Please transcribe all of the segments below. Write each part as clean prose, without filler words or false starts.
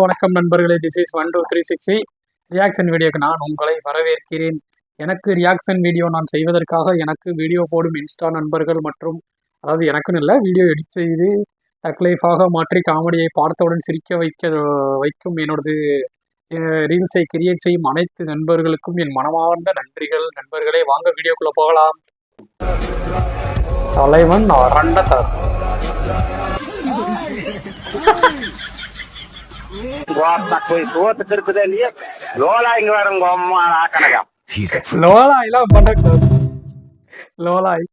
வணக்கம் நண்பர்களே, this is 12360 reaction வீடியோக்கு நான் உங்களை வரவேற்கிறேன். எனக்கு ரியாக்ஷன் வீடியோ நான் செய்வதற்காக எனக்கு வீடியோ போடும் இன்ஸ்டா நண்பர்கள் மற்றும் அதாவது எனக்குன்னு இல்லை, வீடியோ எடிட் செய்து தக்லைஃபாக மாற்றி காமெடியை பார்த்தவுடன் சிரிக்க வைக்கும் என்னோடது ரீல்ஸை கிரியேட் செய்யும் அனைத்து நண்பர்களுக்கும் என் மனமார்ந்த நன்றிகள். நண்பர்களே, வாங்க வீடியோக்குள்ளே போகலாம். தலைவன் அரண்ட லோலாய்லாம் பண்ணக்கூடாது. லோலாய்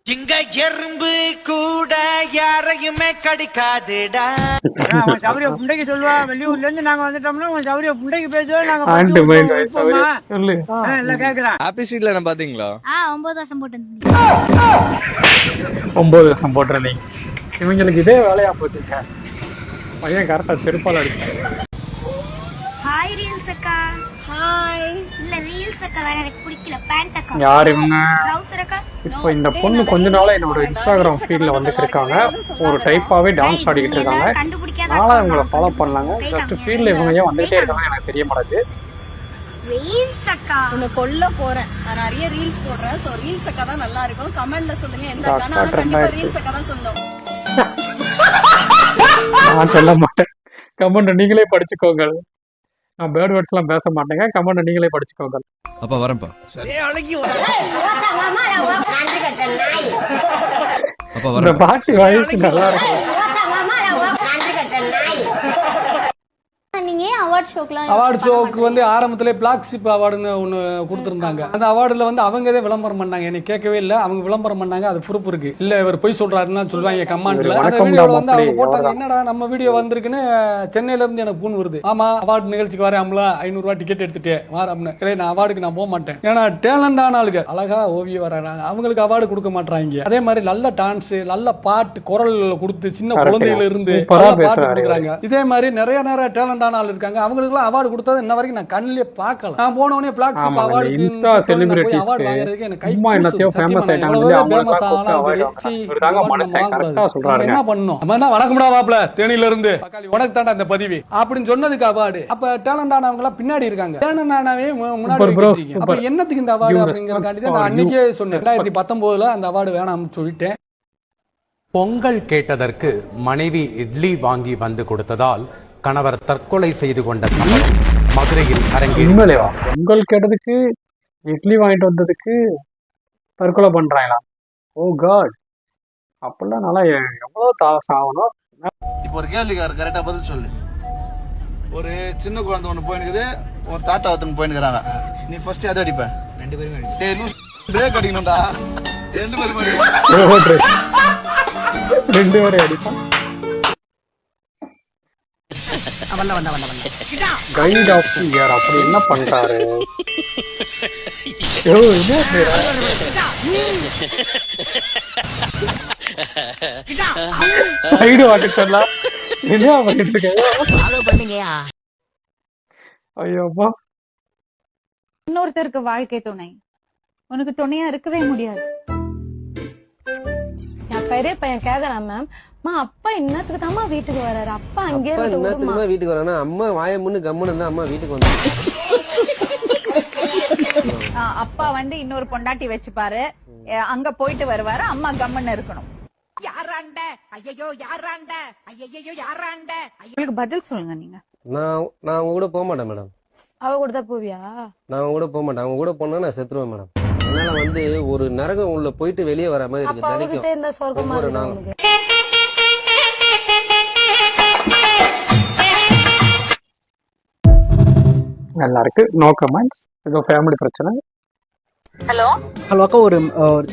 இங்க எறும்பு கூட யாரையுமே கடிக்காதுடா. சௌரிய புண்டைக்கு சொல்லுவா, வெளியூர்ல இருந்து நாங்க வந்துட்டோம்னா உங்க சௌரிய புண்டைக்கு பேசுவோம். நாங்க கேக்குறேன். ஹாப்பி ஸ்ட்ரீட்ல நான் பாத்தீங்களா? 9 வருஷம் போட்டு 9 வருஷம் போட்டுருந்தீங்க. இவங்களுக்கு இதே வேலையா போச்சுங்க. பையன் கரெக்டா செருப்பால் அடிச்சாங்க. ஹாய் ரீல்ஸ் அக்கா. ஹாய். இல்ல ரீல்ஸ் அக்கா வேற எனக்கு பிடிக்கல, பேண்ட் அக்கா. யார் இவங்க? ட்ரவுசர் அக்கா. இப்போ இந்த பொண்ணு கொஞ்ச நாளா என்னோட இன்ஸ்டாகிராம் ஃபீட்ல வந்துட்டு இருக்காங்க. ஒரு டைப்பாவே டான்ஸ் ஆடிக்கிட்டு இருக்காங்க. நானும் இவங்களை ஃபாலோ பண்ணலாங்க. ஜஸ்ட் ஃபீல்ட்ல இவங்க ஏன் வந்துட்டே இருக்காங்க எனக்கு தெரிய மாட்டேது. ரீல்ஸ் அக்கா உன்னை கொல்ல போறேன். நான் நிறைய ரீல்ஸ் போடுறேன். சோ ரீல்ஸ் அக்கா தான் நல்லா இருக்கும். கமெண்ட்ல சொல்லுங்க எந்த அக்கா. நான் கண்டிப்பா ரீல்ஸ் அக்கா தான் சொல்லுவேன். நான் சொல்ல மாட்டேன். கமெண்ட் நீங்களே படிச்சுக்கோங்க. நான் பேர்ட் வேர்ட்ஸ் எல்லாம் பேச மாட்டேங்க. கமெண்ட் நீங்களே படிச்சுக்கோங்க. அப்பா வரேன்ப்பா. இந்த பாட்டி வயசு நல்லா இருக்கும். நீங்க அவார்ட் ஷோக்கு வந்து ஆரம்பத்திலே பிளாக்ஷிப் அவார்டுன்னு ஒன்று கொடுத்துருந்தாங்க. அந்த அவார்டில் வந்து அவங்க விளம்பரம் பண்ணாங்க. எனக்கு கேட்கவே இல்லை. அவங்க விளம்பரம் பண்ணாங்க. அது ப்ரூஃப் இருக்கு. இல்ல இவர் பொய் சொல்றாருன்னு சொல்லுவாங்க கமெண்ட்ல. அந்த வீடியோல வந்து அவங்க போட்டாங்க, என்னடா நம்ம வீடியோ வந்திருக்குன்னு. சென்னையில இருந்து எனக்கு பூன் வருது. ஆமா அவார்டு நிகழ்ச்சிக்கு வரேன்ல, 500 ரூபாய் டிக்கெட் எடுத்துட்டு வரேன்னு. நான் அவார்டுக்கு நான் போக மாட்டேன். ஏன்னா டேலண்டான ஆளுங்க, அழகா ஓவியம் வர்றாங்க, அவங்களுக்கு அவார்டு கொடுக்க மாட்டாங்க. அதே மாதிரி நல்ல டான்ஸ், நல்ல பாட்டு, குரல் கொடுத்து சின்ன குழந்தையில இருந்து பாட்டு கொடுக்குறாங்க. இதே மாதிரி நிறைய டேலண்டான ஆள் இருக்காங்க. அவங்களுக்கு அவார்டு கொடுத்தது இன்ன வரைக்கும் நான் கண்ணிலே பார்க்கல. நான் போன உடனே பிளாக்ஷிப் அவார்டு இன்ஸ்டா செலிபிரிட்டிஸ் வாங்குறதுக்கு எனக்கு கைமா என்னத்தையோ ஃபேமஸ் ஆயிட்டாங்க. அவங்களுக்கு அவார்ட் மனசே கரெக்ட்டா சொல்றாங்க. என்ன பண்ணனும்? அம்மா வணக்கம்டா மாப்ள, தேனில இருந்து உனக்கு தான்டா இந்த பதிவு அப்படின்னு சொன்னதுக்கு அவார்டு. அப்ப டேலண்ட் ஆனவங்க எல்லாம் பின்னாடி இருக்காங்க. டேலண்ட் ஆனவே முன்னாடி இருக்கீங்க. அப்ப என்னத்துக்கு இந்த அவார்டு அப்படிங்கறதுக்காண்டி தான் நான் அன்னைக்கே சொன்னேன். 2019ல அந்த அவார்டு வேணாம்னு சொல்லிட்டேன். பொங்கல் கேட்டதற்கு மனைவி இட்லி வாங்கி வந்து கொடுத்ததால் கணவர் தற்கொலை செய்து கொண்ட சம்பவம் மதுரையில் அரங்கேறியது. பொங்கல் கேட்டதுக்கு இட்லி வாங்கிட்டு வந்ததுக்கு தற்கொலை பண்றாங்களா? ஓ காட், அப்படிலாம் நல்லா எவ்வளவு சாகணும். இப்போ ஒரு கேள்விக்கார கரெக்டா பதில் சொல்லு. ஒரு சின்ன குழந்தை ஒண்ணு போயினுக்குது, ஒரு தாத்தா ஒருத்தங்க போயினுக்குறாங்க. நீ ஃபர்ஸ்ட் எதை அடிப்ப? 2 பேரும் பிரேக் அடிக்கணும்டா. 2 பேரும் அடிப்பேன். கைட் ஆஃப் தி இயர் அப்படி என்ன பண்றாரு? சைடு வாட்டர்லாம் என்ன பண்ணிட்டு இருக்கீங்க? ஐயோப்பா, இன்னொருத்தருக்கு வாழ்க்கை துணை, உனக்கு துணையா இருக்கவே முடியாது. என் பெரிய பையன் கேக்குறான், மேம் அப்பா என்னத்துக்கு தாமா வீட்டுக்கு வர்றாரு? அப்பா அங்கே என்னத்துக்குமா வீட்டுக்கு வரானா? அம்மா வாய முன்னு கம்முன்னு தான் அம்மா வீட்டுக்கு வந்து. அப்பா வந்து இன்னொரு பொண்டாட்டி வச்சுப்பாரு, அங்க போயிட்டு வருவாரு, அம்மா கம்முன்னு இருக்கணும். யாராண்ட ஐயோ யாராண்ட ஐயோ யாராண்ட உங்களுக்கு பதில் சொல்லுங்க. நீங்க நான் அவங்க கூட போக மாட்டேன் மேடம். அவ கூட தான் போவியா? நான் அவங்க கூட போக மாட்டேன். அவங்க கூட போனா நான் செத்துருவேன் மேடம். அதனால வந்து ஒரு நரகம் உள்ள போயிட்டு வெளியே வர மாதிரி இருக்கு. எல்லாருக்கு நோ கமெண்ட்ஸ். ஏதோ ஃபேமிலி பிரச்சனை. ஹலோ அக்கா, ஒரு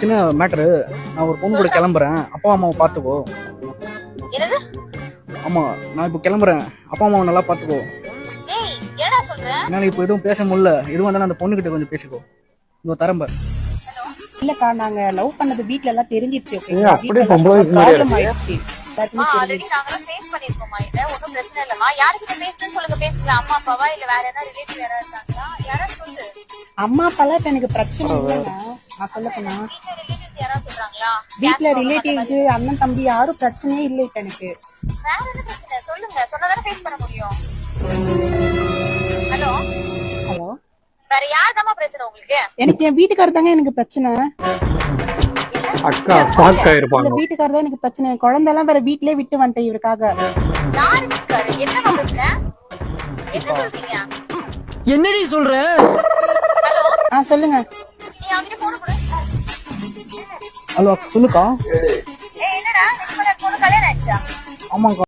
சின்ன மேட்டரு. நான் ஒரு பொண்ணு கூட கிளம்புறேன், அப்பா அம்மாவை பாத்துக்கோ. என்னது? ஆமா, நான் இப்ப கிளம்புறேன், அப்பா அம்மாவை நல்லா பாத்துக்கோ. என்னடா சொல்ற? என்னால இப்ப எதுவும் பேச முடியல. எதுவும் வந்தாலும் அந்த பொண்ணு கிட்ட கொஞ்சம் பேசிக்கோ. இதோ தரம்ப. இல்லக்கா, நாங்க லவ் பண்ணது வீட்ல எல்லாம் தெரிஞ்சிருச்சு. அப்படியே பொம்பளைஸ் மாதிரி ஆல்ரெடி நாங்க ஃபேஸ் பண்ணிருக்கோமா? இத ஒண்ணும் பிரச்சனை இல்லமா. யார்கிட்ட பேசணும்னு சொல்லுங்க, பேசலாம். அம்மா அப்பாவா இல்ல வேற என்ன ரிலேட்டிவ் யாரா இருக்காங்களா? யாரா சொல்லு. அம்மா அப்பாலாம் இப்ப எனக்கு பிரச்சனை இல்லங்க. நான் சொல்ல போனா வீட்ல ரிலேட்டிவ்ஸ் யாரா சொல்றாங்களா? வீட்ல ரிலேட்டிவ்ஸ், அண்ணன் தம்பி யாரும் பிரச்சனையே இல்லை இப்ப எனக்கு. வேற என்ன பிரச்சனை சொல்லுங்க, சொன்னதானே ஃபேஸ் பண்ண முடியும். ஹலோ ஹலோ, வேற யார்தாம்மா பிரச்சனை உங்களுக்கு? எனக்கு என் வீட்டுக்காரர் தாங்க எனக்கு பிரச்சனை. அக்கா ஷாக் இல்ல, ஆயிருப்பாங்க. வீட்டுக்காரர் தான் எனக்கு பிரச்சனை. என் குழந்தை எல்லாம் வேற வீட்லயே விட்டு வந்துட்டேன் இவருக்காக. யாரு இருக்காரு? என்னம்மா பிரச்சனை? என்ன சொல்றீங்க? என்னடி சொல்ற? ஹலோ சொல்லுங்க. நீ அவங்கிட்ட போன் கொடு. ஹலோ சொல்லுக்கா. என்னடா, நிஜமா பொண்ணு கல்யாணம் ஆயிடுச்சா? ஆமாக்கா.